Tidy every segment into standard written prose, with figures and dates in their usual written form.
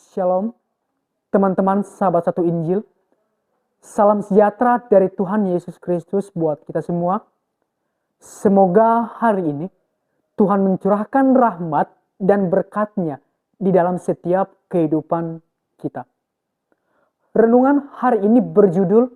Shalom, teman-teman sahabat satu Injil. Salam sejahtera dari Tuhan Yesus Kristus buat kita semua. Semoga hari ini Tuhan mencurahkan rahmat dan berkat-Nya di dalam setiap kehidupan kita. Renungan hari ini berjudul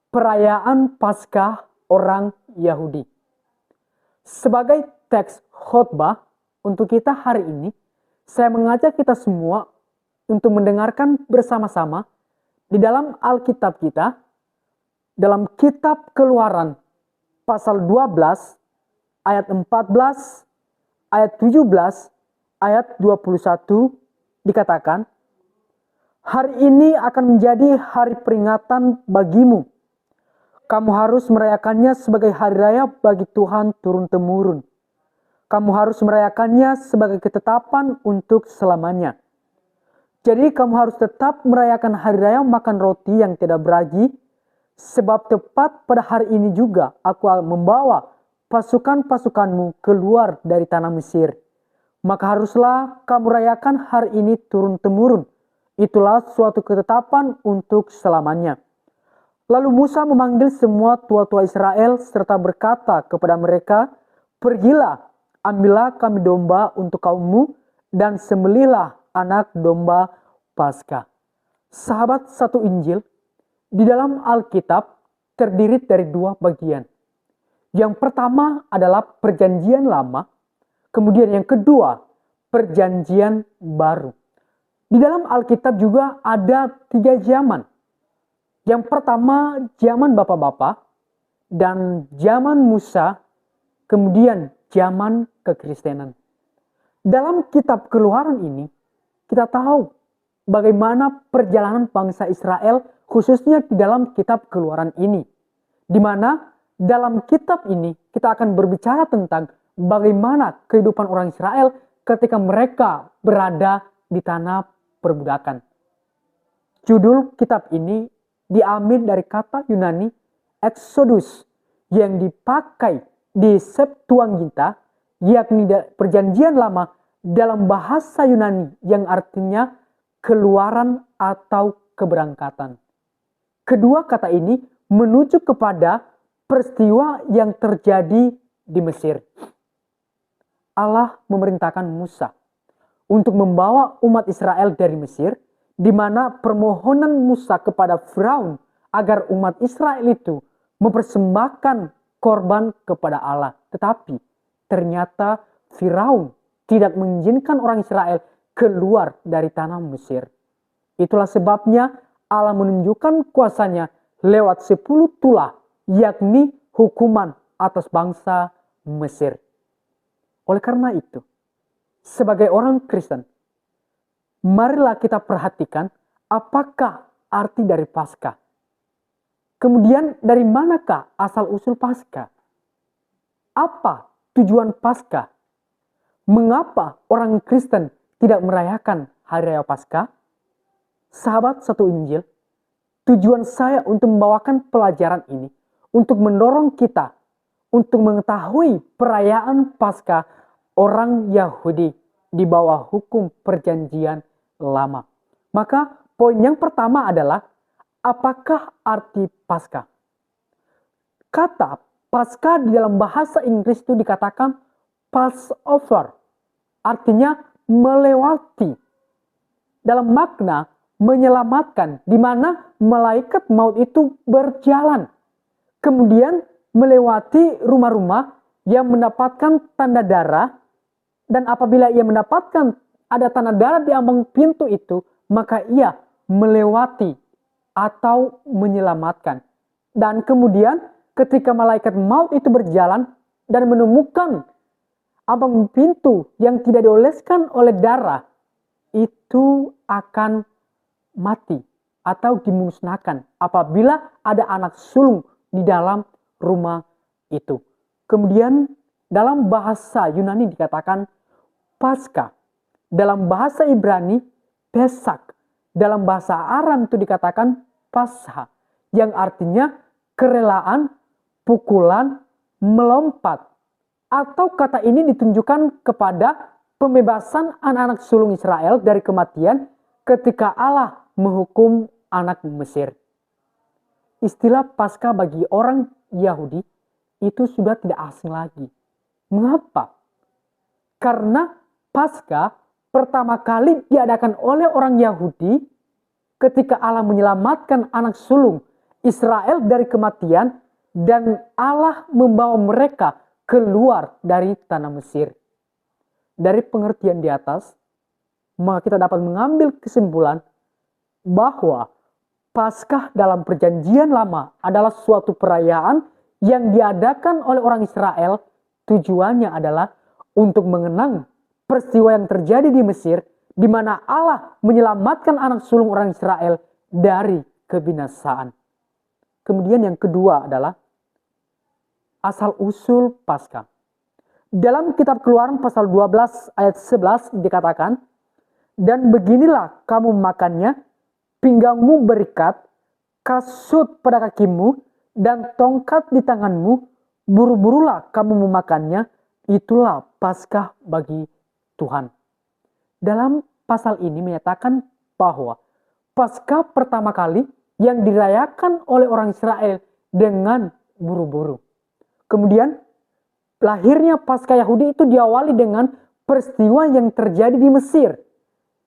Perayaan Paskah Orang Yahudi. Sebagai teks khotbah untuk kita hari ini, saya mengajak kita semua untuk mendengarkan bersama-sama di dalam Alkitab kita, dalam kitab Keluaran pasal 12 ayat 14, ayat 17, ayat 21 dikatakan, "Hari ini akan menjadi hari peringatan bagimu. Kamu harus merayakannya sebagai hari raya bagi Tuhan turun-temurun. Kamu harus merayakannya sebagai ketetapan untuk selamanya. Jadi kamu harus tetap merayakan hari raya makan roti yang tidak beragi, sebab tepat pada hari ini juga aku akan membawa pasukan-pasukanmu keluar dari tanah Mesir. Maka haruslah kamu rayakan hari ini turun-temurun. Itulah suatu ketetapan untuk selamanya." Lalu Musa memanggil semua tua-tua Israel serta berkata kepada mereka, "Pergilah, ambillah kami domba untuk kaummu dan sembelihlah anak domba Paskah." Sahabat satu Injil, di dalam Alkitab terdiri dari dua bagian. Yang pertama adalah Perjanjian Lama, kemudian yang kedua Perjanjian Baru. Di dalam Alkitab juga ada 3 zaman. Yang pertama zaman bapak-bapak, dan zaman Musa, kemudian zaman kekristenan. Dalam kitab Keluaran ini, kita tahu bagaimana perjalanan bangsa Israel khususnya di dalam kitab Keluaran ini. Di mana dalam kitab ini kita akan berbicara tentang bagaimana kehidupan orang Israel ketika mereka berada di tanah perbudakan. Judul kitab ini diambil dari kata Yunani Exodus yang dipakai di Septuaginta, yakni Perjanjian Lama dalam bahasa Yunani yang artinya keluaran atau keberangkatan. Kedua kata ini menuju kepada peristiwa yang terjadi di Mesir. Allah memerintahkan Musa untuk membawa umat Israel dari Mesir, di mana permohonan Musa kepada Firaun agar umat Israel itu mempersembahkan korban kepada Allah. Tetapi ternyata Firaun tidak mengizinkan orang Israel keluar dari tanah Mesir. Itulah sebabnya Allah menunjukkan kuasanya lewat 10 tulah, yakni hukuman atas bangsa Mesir. Oleh karena itu, sebagai orang Kristen, marilah kita perhatikan apakah arti dari Paskah. Kemudian dari manakah asal-usul Paskah? Apa tujuan Paskah? Mengapa orang Kristen tidak merayakan Hari Raya Paskah? Sahabat satu Injil, tujuan saya untuk membawakan pelajaran ini untuk mendorong kita untuk mengetahui perayaan Paskah orang Yahudi di bawah hukum Perjanjian Lama. Maka poin yang pertama adalah, apakah arti Paskah? Kata Paskah di dalam bahasa Inggris itu dikatakan Passover, artinya melewati. Dalam makna menyelamatkan, di mana malaikat maut itu berjalan, kemudian melewati rumah-rumah yang mendapatkan tanda darah, dan apabila ia mendapatkan ada tanda darah di ambang pintu itu, maka ia melewati atau menyelamatkan. Dan kemudian ketika malaikat maut itu berjalan dan menemukan ambang pintu yang tidak dioleskan oleh darah, itu akan mati atau dimusnahkan apabila ada anak sulung di dalam rumah itu. Kemudian dalam bahasa Yunani dikatakan Paskah. Dalam bahasa Ibrani, Pesak. Dalam bahasa Aram itu dikatakan Pasha, yang artinya kerelaan, pukulan, melompat. Atau kata ini ditunjukkan kepada pembebasan anak-anak sulung Israel dari kematian ketika Allah menghukum anak Mesir. Istilah Paskah bagi orang Yahudi itu sudah tidak asing lagi. Mengapa? Karena Paskah pertama kali diadakan oleh orang Yahudi ketika Allah menyelamatkan anak sulung Israel dari kematian dan Allah membawa mereka keluar dari tanah Mesir. Dari pengertian di atas, maka kita dapat mengambil kesimpulan bahwa Paskah dalam Perjanjian Lama adalah suatu perayaan yang diadakan oleh orang Israel. Tujuannya adalah untuk mengenang peristiwa yang terjadi di Mesir, di mana Allah menyelamatkan anak sulung orang Israel dari kebinasaan. Kemudian yang kedua adalah asal-usul Paskah. Dalam kitab Keluaran pasal 12 ayat 11 dikatakan, dan beginilah kamu makannya, pinggangmu berikat, kasut pada kakimu, dan tongkat di tanganmu, buru-burulah kamu memakannya, itulah Paskah bagi Tuhan. Dalam pasal ini menyatakan bahwa Paskah pertama kali yang dirayakan oleh orang Israel dengan buru-buru. Kemudian lahirnya Paskah Yahudi itu diawali dengan peristiwa yang terjadi di Mesir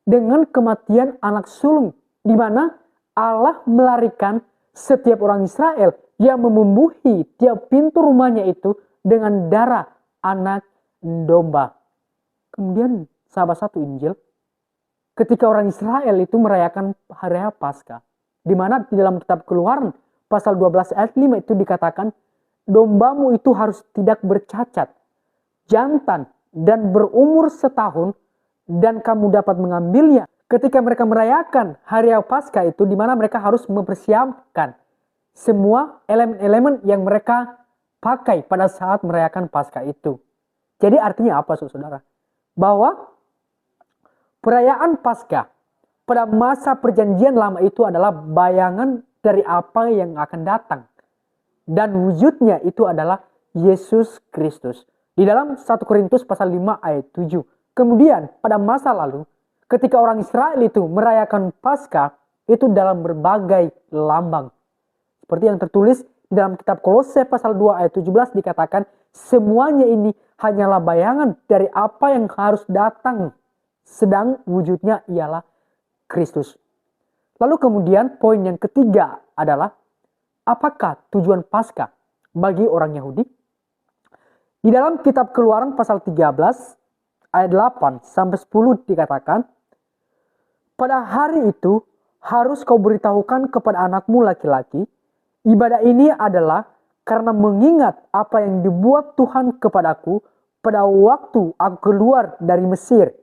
dengan kematian anak sulung, di mana Allah melarikan setiap orang Israel yang memumbuhi tiap pintu rumahnya itu dengan darah anak domba. Kemudian sahabat satu Injil, ketika orang Israel itu merayakan hari raya Paskah, di mana di dalam kitab Keluaran pasal 12 ayat 5 itu dikatakan, dombamu itu harus tidak bercacat, jantan dan berumur setahun, dan kamu dapat mengambilnya. Ketika mereka merayakan hari raya Paskah itu, di mana mereka harus mempersiapkan semua elemen-elemen yang mereka pakai pada saat merayakan Paskah itu. Jadi artinya apa, saudara? Bahwa perayaan Paskah pada masa Perjanjian Lama itu adalah bayangan dari apa yang akan datang. Dan wujudnya itu adalah Yesus Kristus. Di dalam 1 Korintus pasal 5 ayat 7. Kemudian pada masa lalu, ketika orang Israel itu merayakan Paskah, itu dalam berbagai lambang. Seperti yang tertulis di dalam kitab Kolose pasal 2 ayat 17 dikatakan, semuanya ini hanyalah bayangan dari apa yang harus datang, sedang wujudnya ialah Kristus. Lalu kemudian poin yang ketiga adalah, apakah tujuan Paskah bagi orang Yahudi? Di dalam kitab Keluaran pasal 13 ayat 8 sampai 10 dikatakan, pada hari itu harus kau beritahukan kepada anakmu laki-laki, ibadah ini adalah karena mengingat apa yang dibuat Tuhan kepadaku pada waktu aku keluar dari Mesir.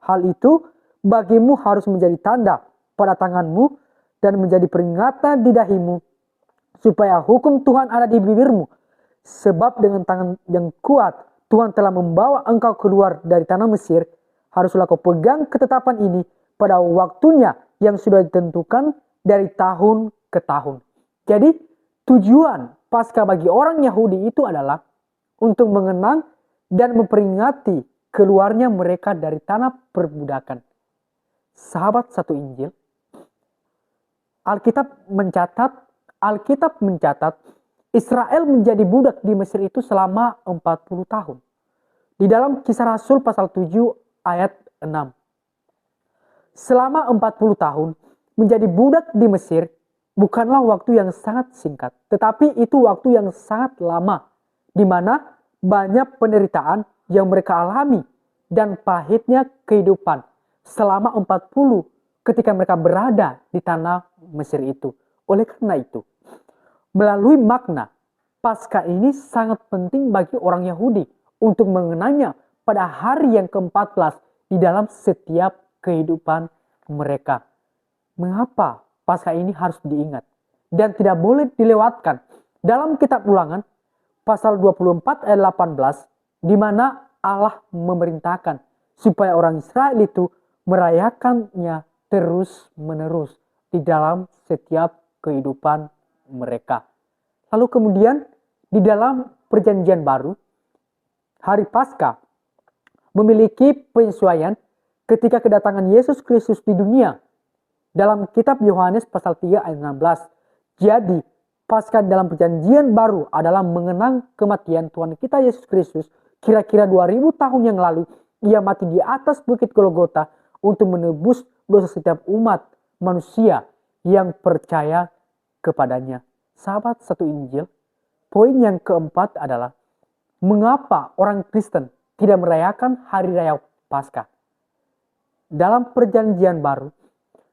Hal itu bagimu harus menjadi tanda pada tanganmu dan menjadi peringatan di dahimu, supaya hukum Tuhan ada di bibirmu. Sebab dengan tangan yang kuat Tuhan telah membawa engkau keluar dari tanah Mesir. Haruslah kau pegang ketetapan ini pada waktunya yang sudah ditentukan dari tahun ke tahun. Jadi tujuan Paskah bagi orang Yahudi itu adalah untuk mengenang dan memperingati keluarnya mereka dari tanah perbudakan. Sahabat satu Injil, Alkitab mencatat Israel menjadi budak di Mesir itu selama 40 tahun. Di dalam Kisah Rasul pasal 7 ayat 6. Selama 40 tahun menjadi budak di Mesir bukanlah waktu yang sangat singkat, tetapi itu waktu yang sangat lama, di mana banyak penderitaan yang mereka alami dan pahitnya kehidupan selama 40 ketika mereka berada di tanah Mesir itu. Oleh karena itu, melalui makna Paskah ini sangat penting bagi orang Yahudi untuk mengenanya pada hari yang ke-14 di dalam setiap kehidupan mereka. Mengapa Paskah ini harus diingat dan tidak boleh dilewatkan? Dalam kitab Ulangan pasal 24 ayat 18, di mana Allah memerintahkan supaya orang Israel itu merayakannya terus-menerus di dalam setiap kehidupan mereka. Lalu kemudian di dalam Perjanjian Baru, hari Paskah memiliki penyesuaian ketika kedatangan Yesus Kristus di dunia dalam kitab Yohanes pasal 3 ayat 16. Jadi, Paskah dalam perjanjian baru adalah mengenang kematian Tuhan kita Yesus Kristus. Kira-kira 2000 tahun yang lalu, ia mati di atas bukit Golgota untuk menebus dosa setiap umat manusia yang percaya kepadanya. Sahabat satu Injil, poin yang keempat adalah mengapa orang Kristen tidak merayakan hari raya Paskah. Dalam perjanjian baru,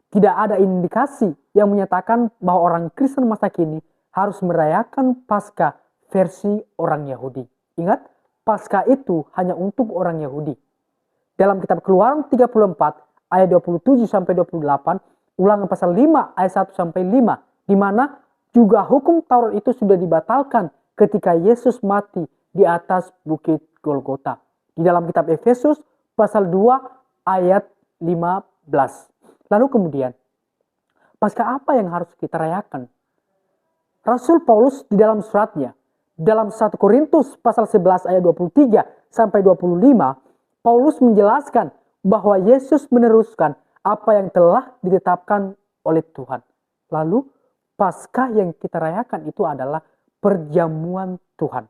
tidak ada indikasi yang menyatakan bahwa orang Kristen masa kini harus merayakan Paskah versi orang Yahudi. Ingat, Paskah itu hanya untuk orang Yahudi. Dalam kitab Keluaran 34 ayat 27 sampai 28, Ulangan pasal 5 ayat 1 sampai 5, di mana juga hukum Taurat itu sudah dibatalkan ketika Yesus mati di atas bukit Golgota. Di dalam kitab Efesus pasal 2 ayat 15. Lalu kemudian, Paskah apa yang harus kita rayakan? Rasul Paulus di dalam suratnya, dalam 1 Korintus pasal 11 ayat 23 sampai 25, Paulus menjelaskan bahwa Yesus meneruskan apa yang telah ditetapkan oleh Tuhan. Lalu, Paskah yang kita rayakan itu adalah perjamuan Tuhan.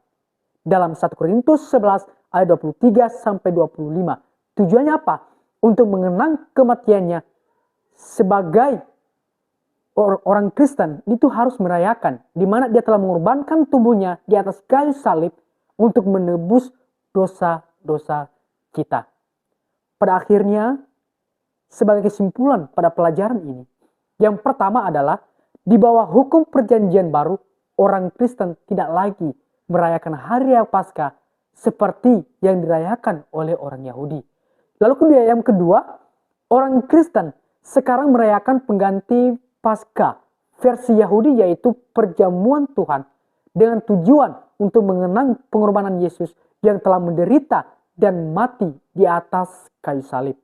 Dalam 1 Korintus 11 ayat 23 sampai 25. Tujuannya apa? Untuk mengenang kematiannya. Sebagai orang Kristen itu harus merayakan, di mana dia telah mengorbankan tubuhnya di atas kayu salib untuk menebus dosa-dosa kita. Pada akhirnya, sebagai kesimpulan pada pelajaran ini, yang pertama adalah di bawah hukum perjanjian baru, orang Kristen tidak lagi merayakan hari raya Paskah seperti yang dirayakan oleh orang Yahudi. Lalu kemudian yang kedua, orang Kristen sekarang merayakan pengganti Paskah versi Yahudi, yaitu perjamuan Tuhan, dengan tujuan untuk mengenang pengorbanan Yesus yang telah menderita dan mati di atas kayu salib.